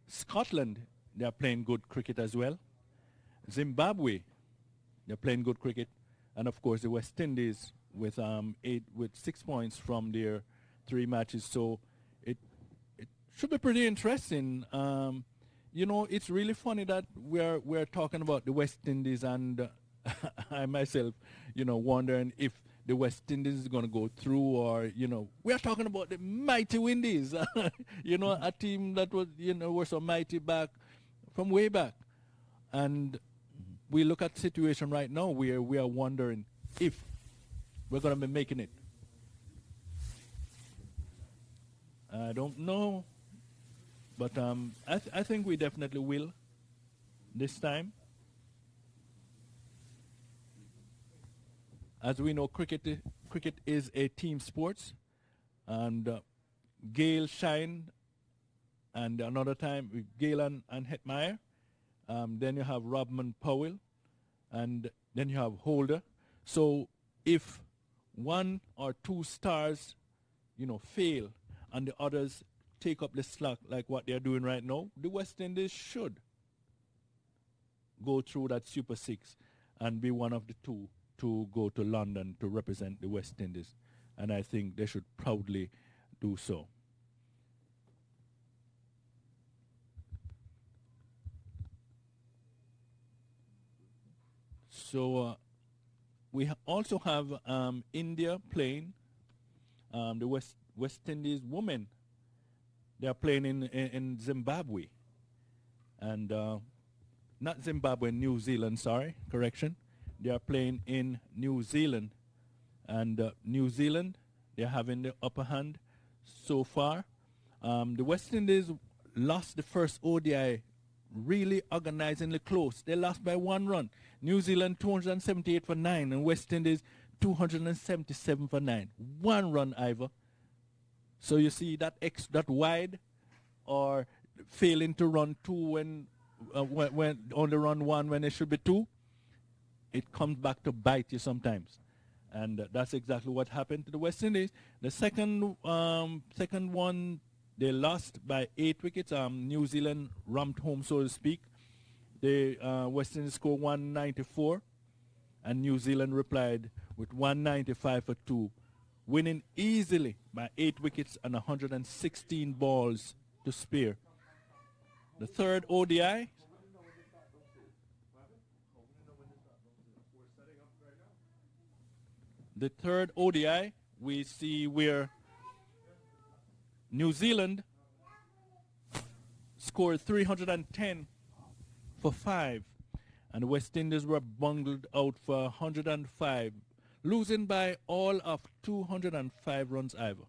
Scotland, they are playing good cricket as well. Zimbabwe, they're playing good cricket. And of course the West Indies with 6 points from their 3 matches. So it should be pretty interesting. You know, it's really funny that we're talking about the West Indies, and I myself, you know, wondering if the West Indies is going to go through, or, you know, we are talking about the mighty Windies, you know, a team that was, you know, were so mighty back from way back. And we look at the situation right now where we are wondering if we're going to be making it. I don't know, but I think we definitely will this time. As we know, cricket is a team sport, and Gale Shine, and another time with Gale and Hetmeyer. Then you have Rodman Powell, and then you have Holder. So if 1 or 2 stars, you know, fail, and the others take up the slack like what they're doing right now, the West Indies should go through that Super 6 and be one of the 2 to go to London to represent the West Indies. And I think they should proudly do so. So we also have India playing, the West Indies women. They are playing in Zimbabwe. And not Zimbabwe, New Zealand, sorry, correction. They are playing in New Zealand. And New Zealand, they're having the upper hand so far. The West Indies lost the first ODI really organizingly close. They lost by 1 run. New Zealand 278 for 9, and West Indies 277 for 9. 1 run, Ivor. So you see that that wide, or failing to run 2 when only run 1 when it should be 2, it comes back to bite you sometimes. And that's exactly what happened to the West Indies. The second one, they lost by 8 wickets. New Zealand ramped home, so to speak. The West Indies scored 194, and New Zealand replied with 195 for 2, winning easily by 8 wickets and 116 balls to spare. The third ODI, we see where New Zealand scored 310 for 5, and the West Indies were bungled out for 105, losing by all of 205 runs, Ivor.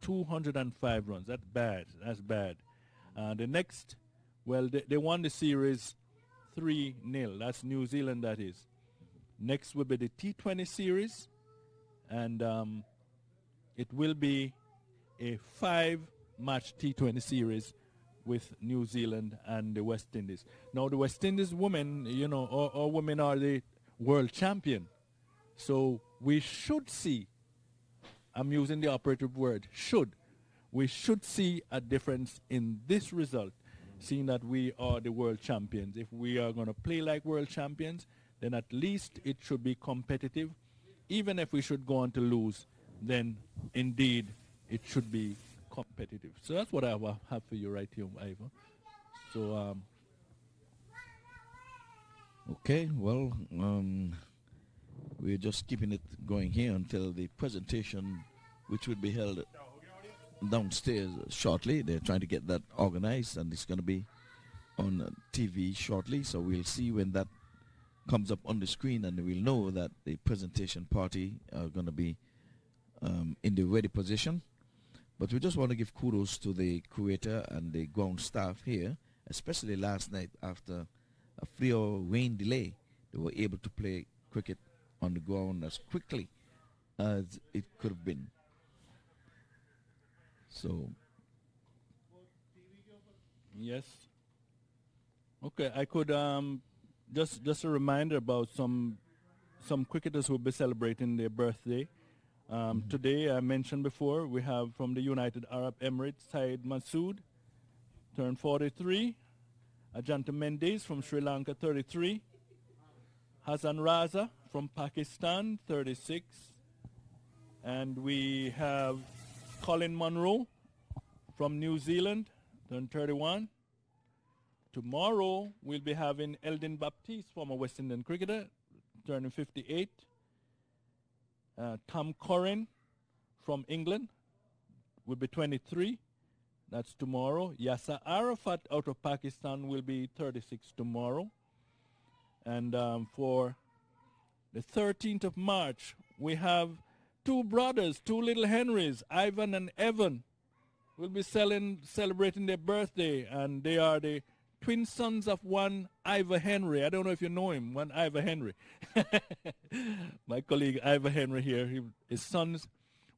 205 runs. That's bad. That's bad. The next, well, they won the series 3-0. That's New Zealand, that is. Next will be the T20 series, and it will be a 5-match T20 series with New Zealand and the West Indies. Now, the West Indies women, you know, our women are the world champion. So we should see, I'm using the operative word, should. We should see a difference in this result, seeing that we are the world champions. If we are going to play like world champions, then at least it should be competitive. Even if we should go on to lose, then indeed it should be competitive. So that's what I have for you right here, Ivor. So, okay, well, we're just keeping it going here until the presentation, which will be held downstairs shortly. They're trying to get that organized, and it's going to be on TV shortly. So we'll see when that comes up on the screen, and we'll know that the presentation party are going to be in the ready position. But we just want to give kudos to the curator and the ground staff here, especially last night after a 3-hour rain delay. They were able to play cricket on the ground as quickly as it could have been. So, yes. Okay, I could just a reminder about some cricketers who will be celebrating their birthday. Today, I mentioned before, we have from the United Arab Emirates, Syed Masood. turned 43. Ajanta Mendes from Sri Lanka, 33. Hassan Raza from Pakistan, 36. And we have Colin Munro from New Zealand, turned 31. Tomorrow, we'll be having Eldin Baptiste, former West Indian cricketer, turning 58. Tom Curran from England will be 23. That's tomorrow. Yasser Arafat out of Pakistan will be 36 tomorrow. And for the 13th of March, we have two brothers, two little Henrys, Ivan and Evan, will be celebrating their birthday, and they are the twin sons of one Ivor Henry. I don't know if you know him, one Ivor Henry. My colleague Ivor Henry here, his sons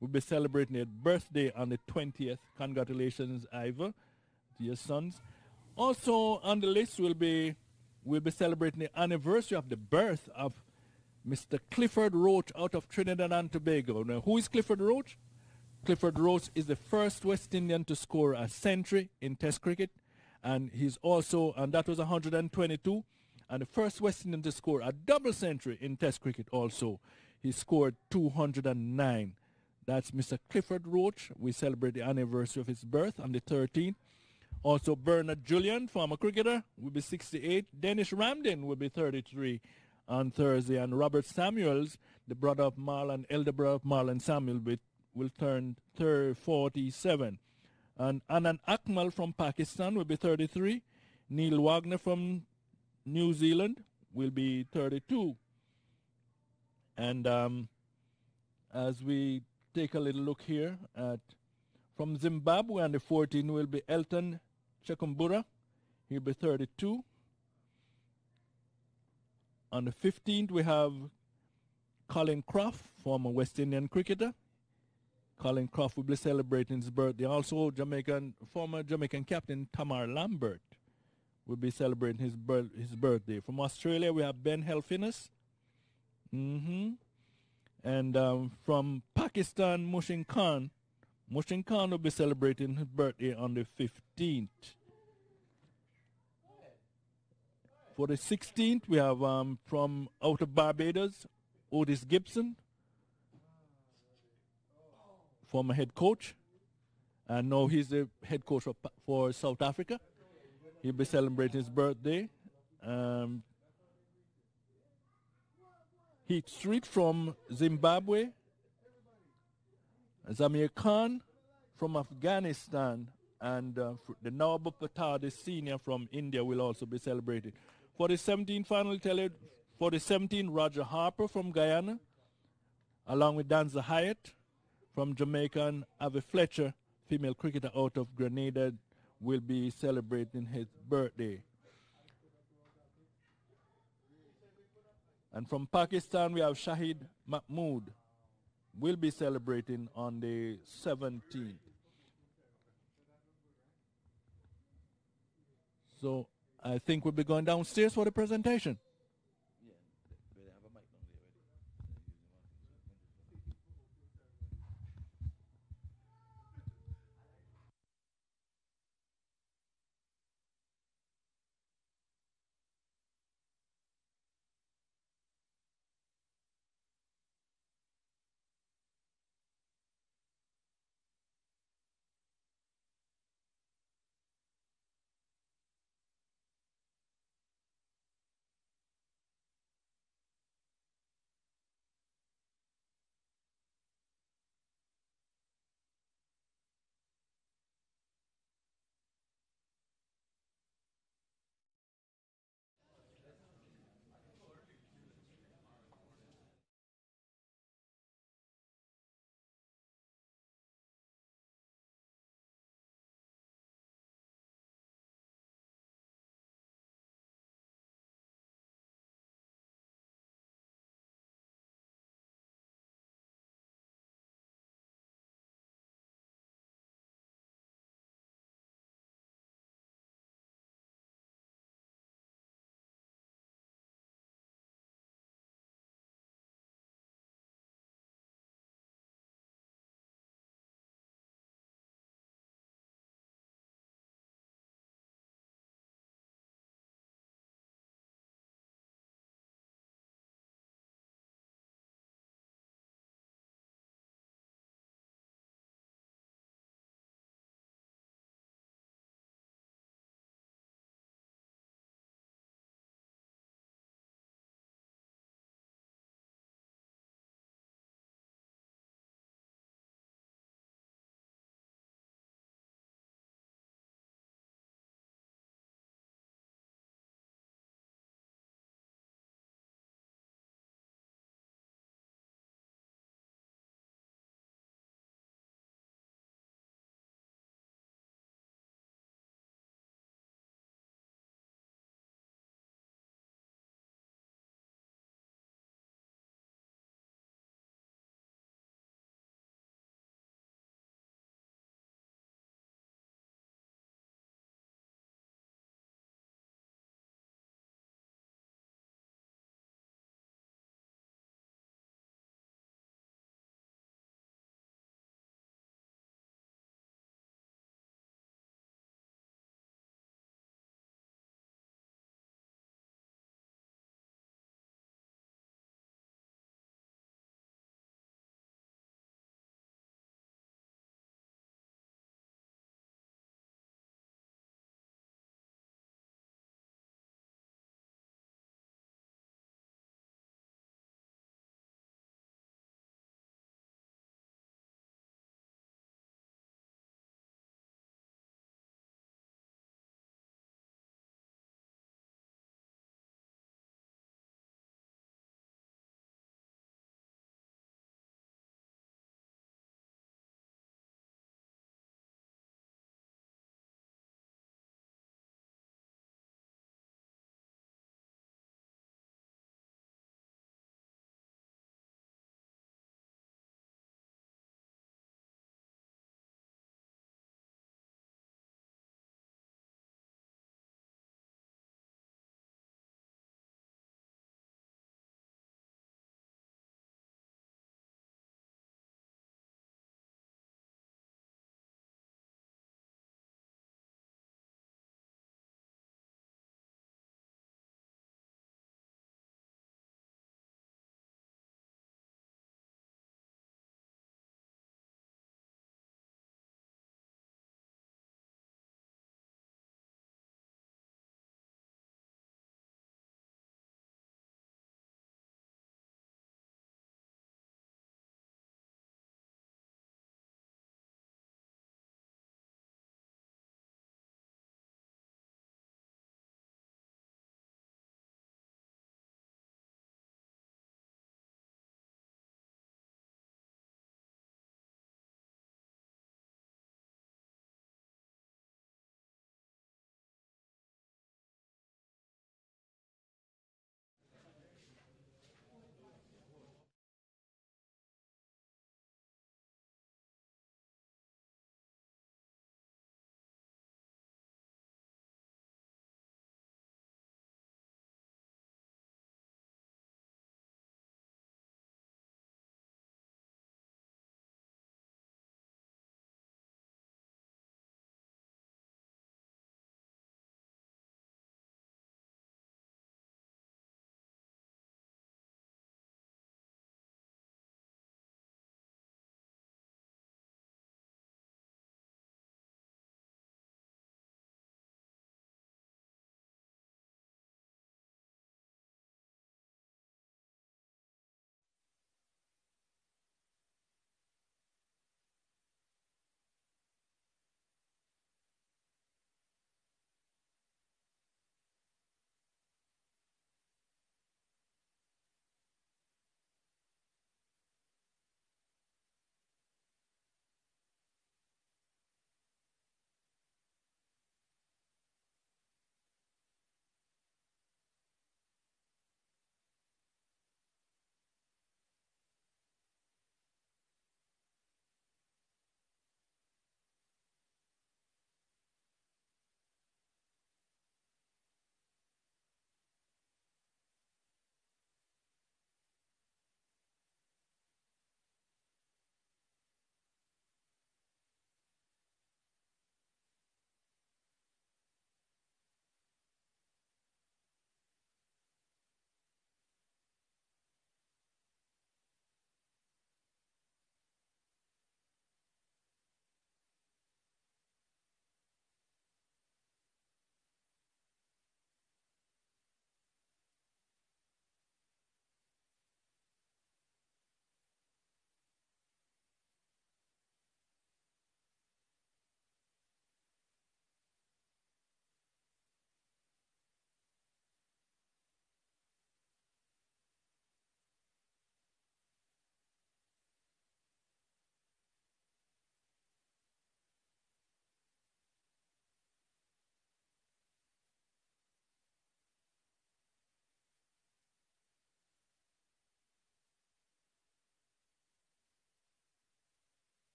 will be celebrating their birthday on the 20th. Congratulations, Ivor, to your sons. Also on the list, we'll be celebrating the anniversary of the birth of Mr. Clifford Roach out of Trinidad and Tobago. Now, who is Clifford Roach? Clifford Roach is the first West Indian to score a century in Test cricket, and he's also, and that was 122, and the first West Indian to score a double century in Test cricket also. He scored 209. That's Mr. Clifford Roach. We celebrate the anniversary of his birth on the 13th. Also, Bernard Julian, former cricketer, will be 68. Dennis Ramden will be 33 on Thursday. And Robert Samuels, the brother of Marlon, elder brother of Marlon Samuel, will turn 47. And Anand Akmal from Pakistan will be 33. Neil Wagner from New Zealand will be 32. And as we take a little look here at from Zimbabwe on the 14th will be Elton Chekumbura. He'll be 32. On the 15th we have Colin Croft, former West Indian cricketer. Colin Croft will be celebrating his birthday. Also former Jamaican captain Tamar Lambert will be celebrating his birthday. From Australia we have Ben Helfinas. And from Pakistan, Mushin Khan will be celebrating his birthday on the 15th. For the 16th, we have from out of Barbados, Otis Gibson, former head coach. And now he's the head coach for South Africa. He'll be celebrating his birthday. Heath Street from Zimbabwe. Zamir Khan from Afghanistan. And the Nawab Patar, senior from India, will also be celebrated. For the 17th final, for the 17th, Roger Harper from Guyana, along with Danza Hyatt from Jamaica, and Ave Fletcher, female cricketer out of Grenada, will be celebrating his birthday. And from Pakistan, we have Shahid Mahmood, will be celebrating on the 17th. So I think we'll be going downstairs for the presentation.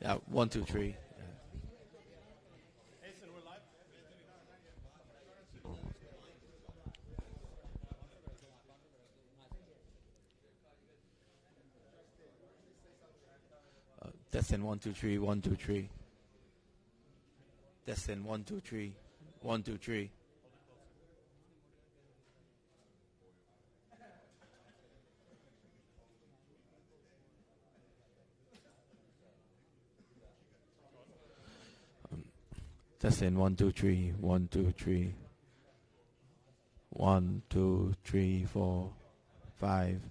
1, 2, 3. Testing 1, 2, 3, 1, 2, 3. Testing 1, 2, 3, 1, 2, 3. Testing 1, 2, 3, 1, 2, 3. 1, 2, 3, 4, 5,